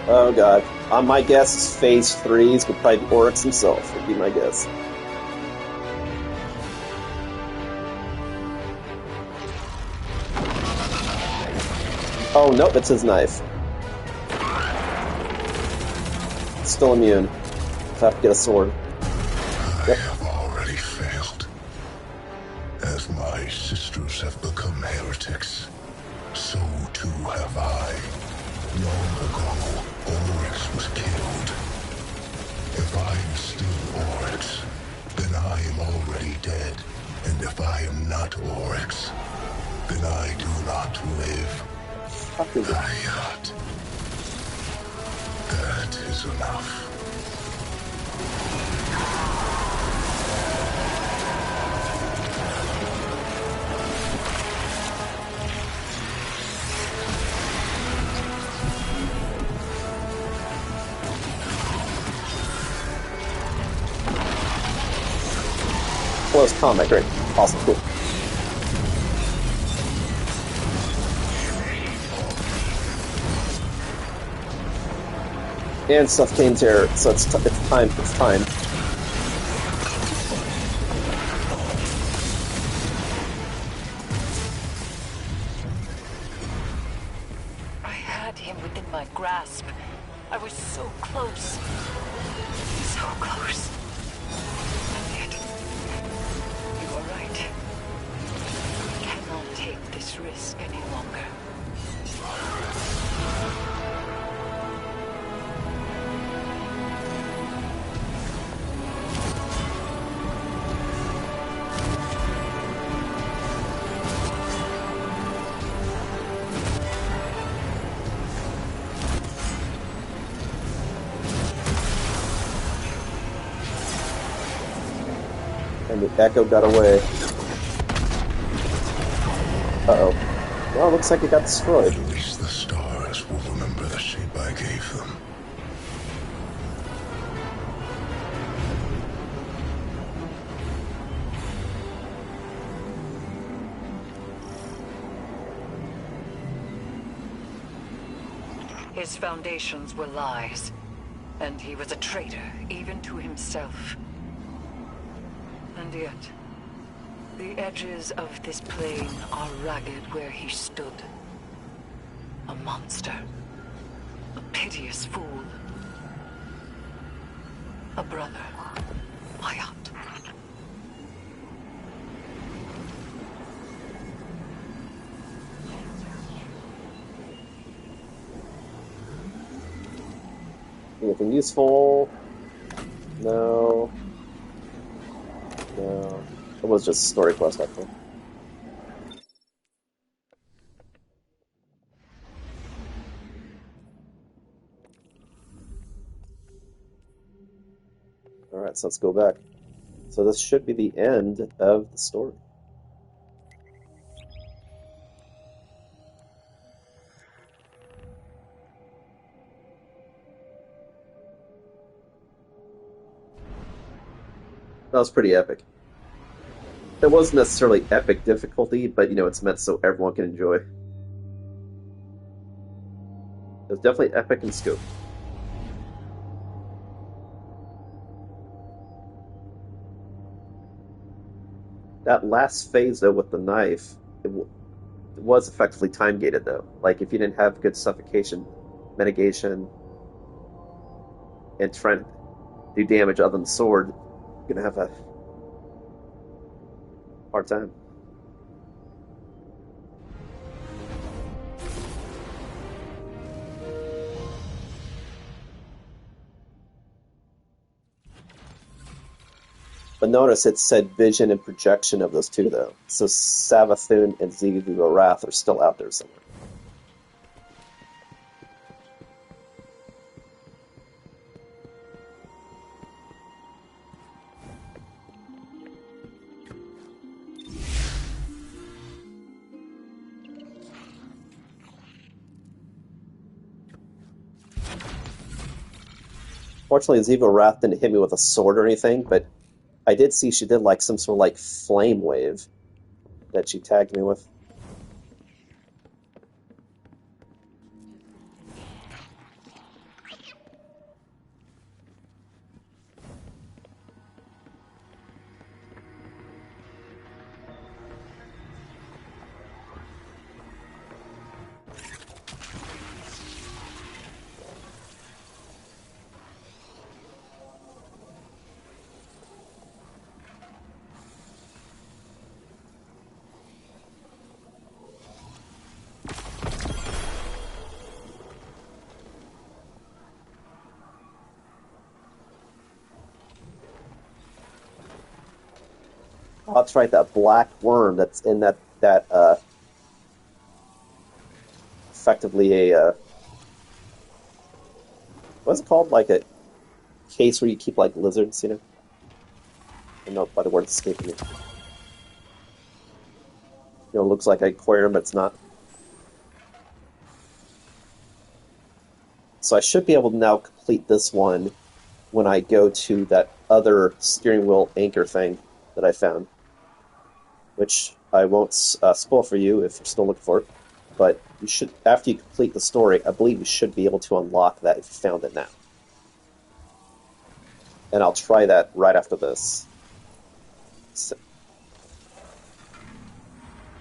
Oh god, On my guess, Phase 3's would probably be Oryx himself, would be my guess. Oh, nope, it's his knife. Still immune. So I have to get a sword. Yep. I have already failed. As my sisters have become heretics, so too have I. Long ago, Oryx was killed. If I am still Oryx, then I am already dead. And if I am not Oryx, then I do not live. Hayat. That is enough. Close combat, great. Awesome, cool. And Suffocating Terror, so it's time. I had him within my grasp. I was so close. So close. And yet, you are right. I cannot take this risk any longer. And the Echo got away. Uh-oh. Well, looks like it got destroyed. At least the stars will remember the shape I gave them. His foundations were lies, and he was a traitor even to himself. And yet, the edges of this plane are ragged where he stood. A monster. A piteous fool. A brother. Hayat. Anything useful? No. No. It was just a story quest, I think. Alright, so let's go back. So this should be the end of the story. That was pretty epic. It wasn't necessarily epic difficulty, but you know, it's meant so everyone can enjoy. It was definitely epic in scope. That last phase, though, with the knife, it was effectively time-gated, though. Like, if you didn't have good suffocation, mitigation, and trying to do damage other than the sword, you're going to have a hard time. But notice it said vision and projection of those two, though. So Savathun and Zivu Wrath are still out there somewhere. Fortunately, Zivu Wrath didn't hit me with a sword or anything, but I did see she did like some sort of like flame wave that she tagged me with. Oh, that's right, that black worm that's in that effectively a what's it called? Like a case where you keep like lizards, you know? I don't know why the word's escaping me. You know, it looks like an aquarium, but it's not. So I should be able to now complete this one when I go to that other steering wheel anchor thing that I found, which I won't spoil for you if you're still looking for it. But you should, after you complete the story, I believe you should be able to unlock that if you found it now. And I'll try that right after this. So,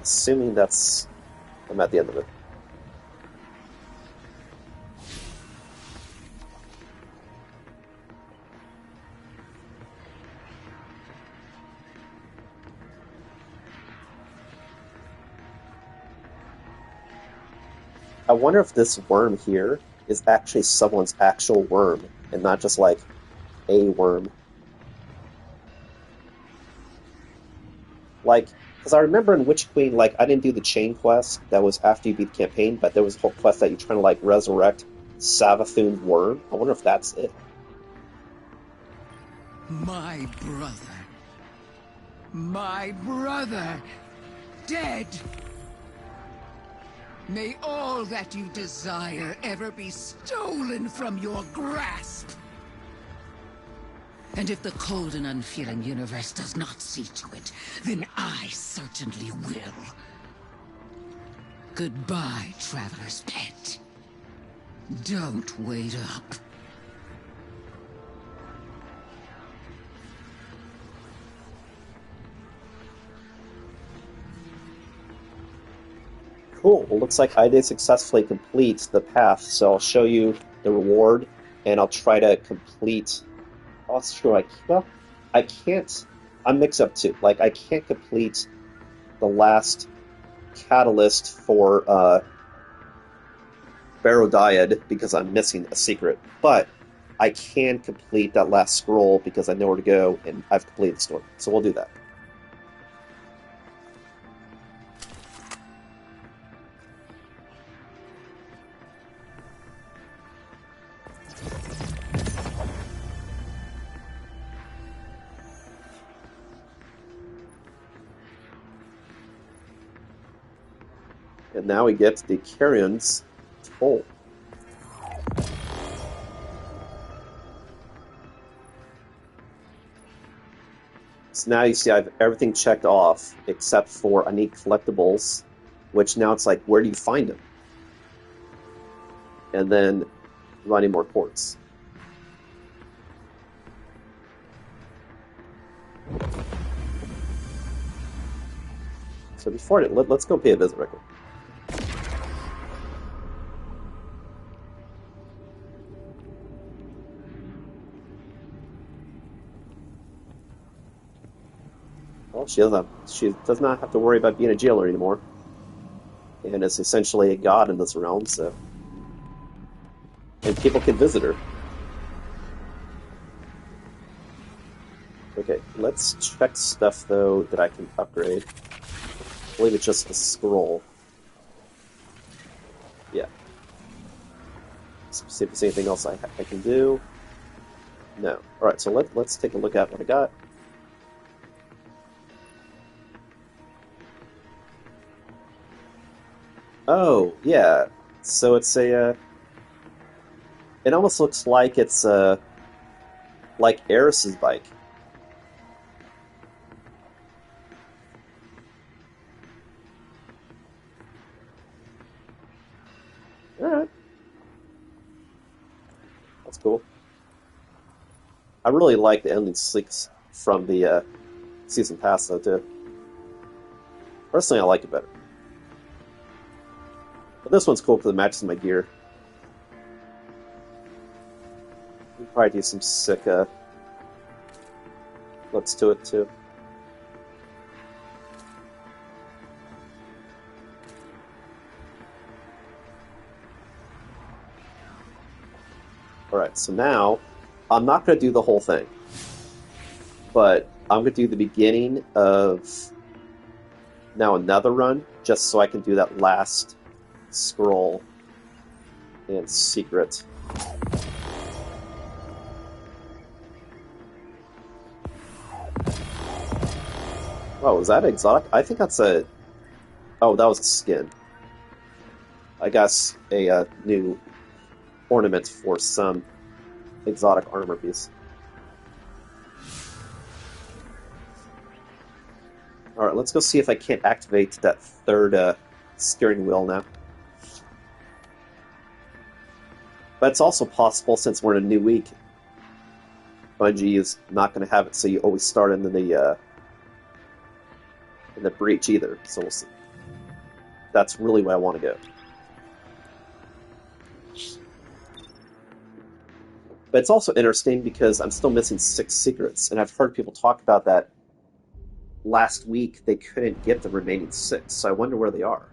assuming that's... I'm at the end of it. I wonder if this worm here is actually someone's actual worm, and not just like a worm. Like, because I remember in Witch Queen, like, I didn't do the chain quest, that was after you beat the campaign, but there was a whole quest that you're trying to, like, resurrect Savathun's worm. I wonder if that's it. My brother. My brother. Dead. May all that you desire ever be stolen from your grasp. And if the cold and unfeeling universe does not see to it, then I certainly will. Goodbye, traveler's pet. Don't wait up. Cool. Well, looks like I did successfully complete the path, so I'll show you the reward, and I'll try to complete... Oh, it's true. Well, I can't... I'm mixed up, too. Like, I can't complete the last catalyst for Barodiad because I'm missing a secret, but I can complete that last scroll because I know where to go, and I've completed the story. So we'll do that. And now we get the Carrion's Toll. So now you see I have everything checked off except for I need collectibles, which now it's like, where do you find them? And then do I need more quartz? So before let's go pay a visit real quick. Well, she does not have to worry about being a jailer anymore, and is essentially a god in this realm. So, and people can visit her. Okay, let's check stuff though that I can upgrade. I believe it's just a scroll. Yeah. Let's see if there's anything else I can do. No. All right, so let's take a look at what I got. Oh, yeah. So it's a... it almost looks like it's like Eris's bike. Alright. That's cool. I really like the ending sleeks from the season pass, though, too. Personally, I like it better. But this one's cool because it matches my gear. We'll probably do some sick looks to it, too. Alright, so now, I'm not going to do the whole thing. but I'm going to do the beginning of now another run, just so I can do that last scroll and secret. Oh, was that exotic? I think that's a... Oh, that was a skin. I guess a new ornament for some exotic armor piece. Alright, let's go see if I can't activate that third steering wheel now. But it's also possible, since we're in a new week, Bungie is not going to have it so you always start in the breach either, so we'll see. That's really where I want to go. But it's also interesting because I'm still missing 6 secrets, and I've heard people talk about that last week they couldn't get the remaining 6, so I wonder where they are.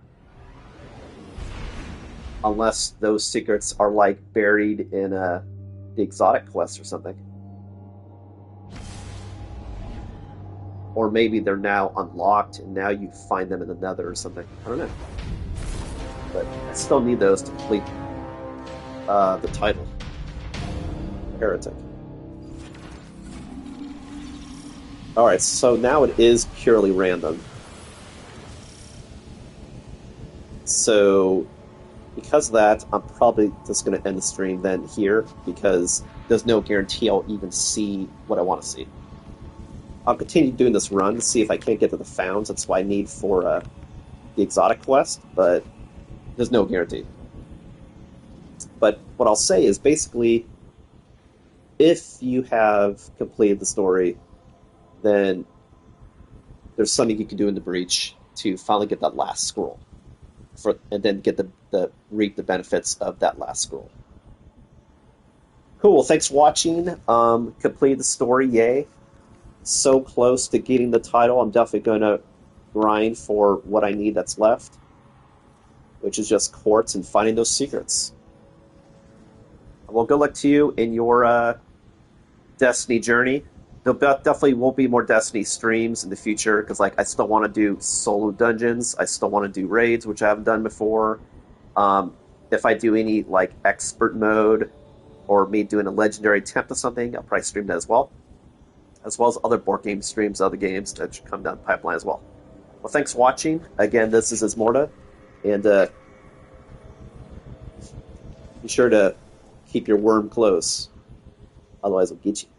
Unless those secrets are like buried in the exotic quest or something. Or maybe they're now unlocked and now you find them in the Nether or something. I don't know. But I still need those to complete the title. Heretic. Alright, so now it is purely random. So, because of that, I'm probably just going to end the stream then here, because there's no guarantee I'll even see what I want to see. I'll continue doing this run to see if I can't get to the founds. That's what I need for the exotic quest, but there's no guarantee. But what I'll say is basically, if you have completed the story, then there's something you can do in the breach to finally get that last scroll, and then get reap the benefits of that last scroll. Cool. Well, thanks for watching. Completed the story. Yay! So close to getting the title. I'm definitely going to grind for what I need that's left, which is just quartz and finding those secrets. Well, good luck to you in your Destiny journey. There definitely will be more Destiny streams in the future, because like I still want to do solo dungeons. I still want to do raids, which I haven't done before. If I do any like expert mode, or me doing a legendary attempt or something, I'll probably stream that as well as other board game streams, other games that should come down the pipeline as well. Well, thanks for watching. Again, this is Ismortah, and be sure to keep your worm close, otherwise it'll get you.